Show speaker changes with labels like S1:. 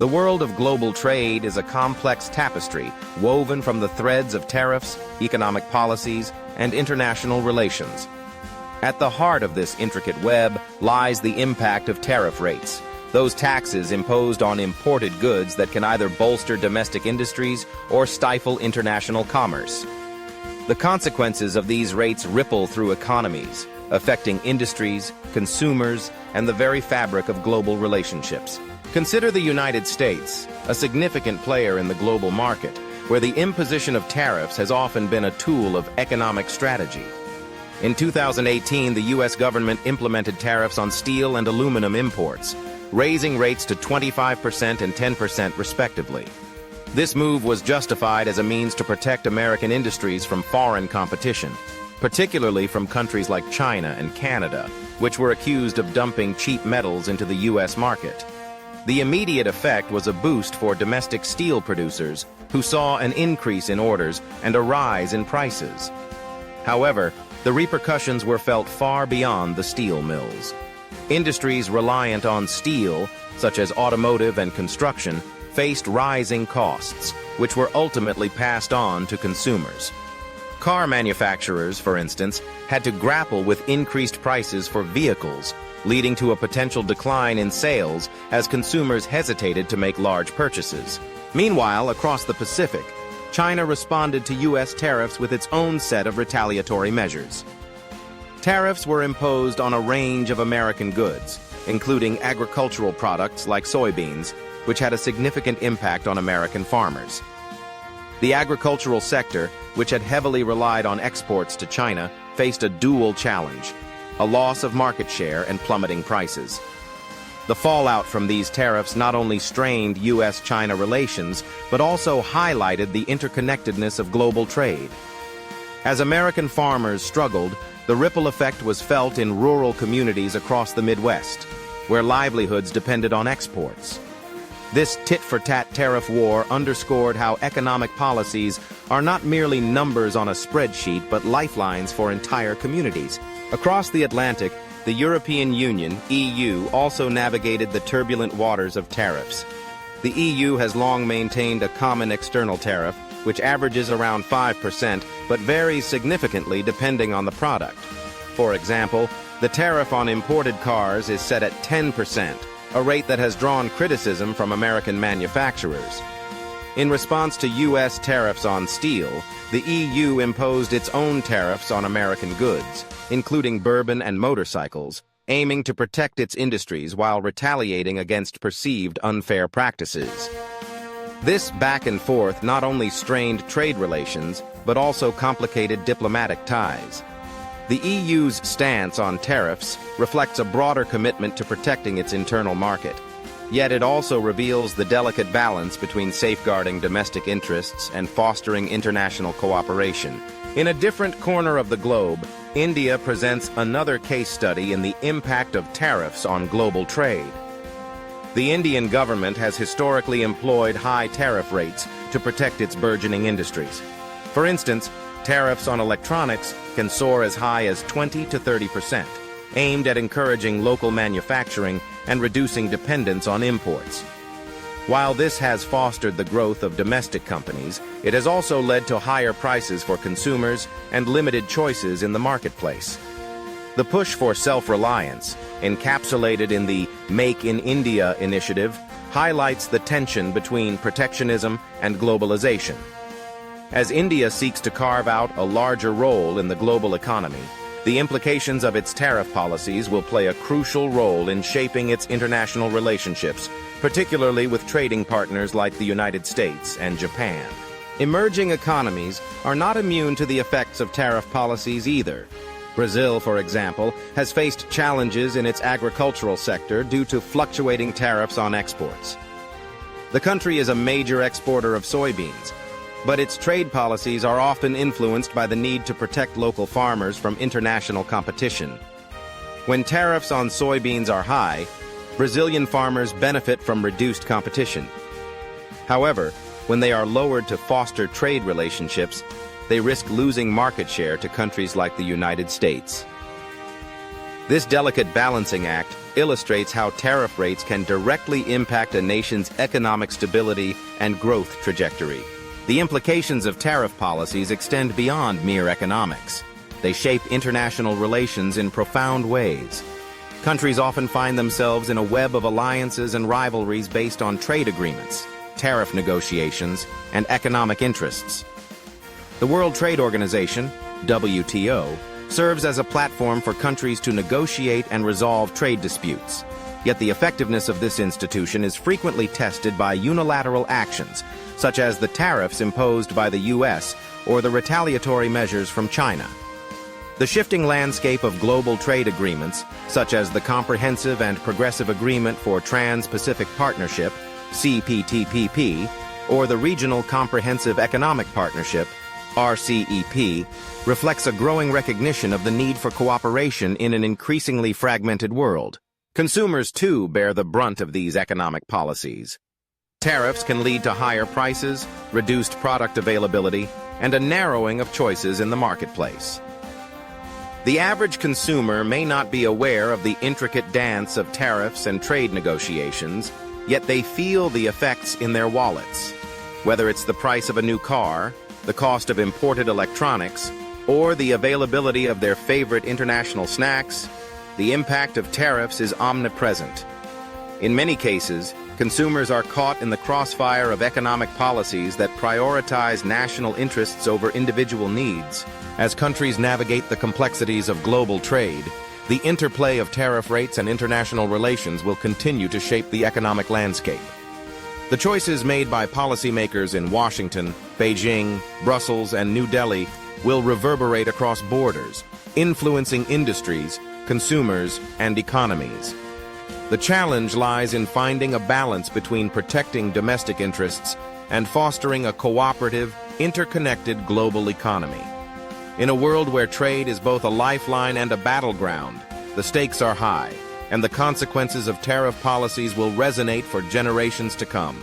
S1: The world of global trade is a complex tapestry woven from the threads of tariffs, economic policies, and international relations. At the heart of this intricate web lies the impact of tariff rates, those taxes imposed on imported goods that can either bolster domestic industries or stifle international commerce. The consequences of these rates ripple through economies, affecting industries, consumers, and the very fabric of global relationships. Consider the United States, a significant player in the global market, where the imposition of tariffs has often been a tool of economic strategy. In 2018, the U.S. government implemented tariffs on steel and aluminum imports, raising rates to 25% and 10% respectively. This move was justified as a means to protect American industries from foreign competition, particularly from countries like China and Canada, which were accused of dumping cheap metals into the U.S. market. The immediate effect was a boost for domestic steel producers, who saw an increase in orders and a rise in prices. However, the repercussions were felt far beyond the steel mills. Industries reliant on steel, such as automotive and construction, faced rising costs, which were ultimately passed on to consumers. Car manufacturers, for instance, had to grapple with increased prices for vehicles, leading to a potential decline in sales as consumers hesitated to make large purchases. Meanwhile, across the Pacific, China responded to U.S. tariffs with its own set of retaliatory measures. Tariffs were imposed on a range of American goods, including agricultural products like soybeans, which had a significant impact on American farmers. The agricultural sector, which had heavily relied on exports to China, faced a dual challenge: a loss of market share and plummeting prices. The fallout from these tariffs not only strained U.S.-China relations, but also highlighted the interconnectedness of global trade. As American farmers struggled, the ripple effect was felt in rural communities across the Midwest, where livelihoods depended on exports. This tit-for-tat tariff war underscored how economic policies are not merely numbers on a spreadsheet, but lifelines for entire communities. Across the Atlantic, the European Union, EU, also navigated the turbulent waters of tariffs. The EU has long maintained a common external tariff, which averages around 5%, but varies significantly depending on the product. For example, the tariff on imported cars is set at 10%, a rate that has drawn criticism from American manufacturers. In response to U.S. tariffs on steel, the EU imposed its own tariffs on American goods, including bourbon and motorcycles, aiming to protect its industries while retaliating against perceived unfair practices. This back and forth not only strained trade relations, but also complicated diplomatic ties. The EU's stance on tariffs reflects a broader commitment to protecting its internal market. Yet it also reveals the delicate balance between safeguarding domestic interests and fostering international cooperation. In a different corner of the globe, India presents another case study in the impact of tariffs on global trade. The Indian government has historically employed high tariff rates to protect its burgeoning industries. For instance, tariffs on electronics can soar as high as 20 to 30%, aimed at encouraging local manufacturing and reducing dependence on imports. While this has fostered the growth of domestic companies, it has also led to higher prices for consumers and limited choices in the marketplace. The push for self-reliance, encapsulated in the Make in India initiative, highlights the tension between protectionism and globalization. As India seeks to carve out a larger role in the global economy, the implications of its tariff policies will play a crucial role in shaping its international relationships, particularly with trading partners like the United States and Japan. Emerging economies are not immune to the effects of tariff policies either. Brazil, for example, has faced challenges in its agricultural sector due to fluctuating tariffs on exports. The country is a major exporter of soybeans, but its trade policies are often influenced by the need to protect local farmers from international competition. When tariffs on soybeans are high, Brazilian farmers benefit from reduced competition. However, when they are lowered to foster trade relationships, they risk losing market share to countries like the United States. This delicate balancing act illustrates how tariff rates can directly impact a nation's economic stability and growth trajectory. The implications of tariff policies extend beyond mere economics. They shape international relations in profound ways. Countries often find themselves in a web of alliances and rivalries based on trade agreements, tariff negotiations, and economic interests. The World Trade Organization, WTO, serves as a platform for countries to negotiate and resolve trade disputes. Yet the effectiveness of this institution is frequently tested by unilateral actions, such as the tariffs imposed by the U.S. or the retaliatory measures from China. The shifting landscape of global trade agreements, such as the Comprehensive and Progressive Agreement for Trans-Pacific Partnership, CPTPP, or the Regional Comprehensive Economic Partnership, RCEP, reflects a growing recognition of the need for cooperation in an increasingly fragmented world. Consumers, too, bear the brunt of these economic policies. Tariffs can lead to higher prices, reduced product availability, and a narrowing of choices in the marketplace. The average consumer may not be aware of the intricate dance of tariffs and trade negotiations, yet they feel the effects in their wallets. Whether it's the price of a new car, the cost of imported electronics, or the availability of their favorite international snacks, the impact of tariffs is omnipresent. In many cases, consumers are caught in the crossfire of economic policies that prioritize national interests over individual needs. As countries navigate the complexities of global trade, the interplay of tariff rates and international relations will continue to shape the economic landscape. The choices made by policymakers in Washington, Beijing, Brussels, and New Delhi will reverberate across borders, influencing industries, consumers, and economies. The challenge lies in finding a balance between protecting domestic interests and fostering a cooperative, interconnected global economy. In a world where trade is both a lifeline and a battleground, the stakes are high, and the consequences of tariff policies will resonate for generations to come.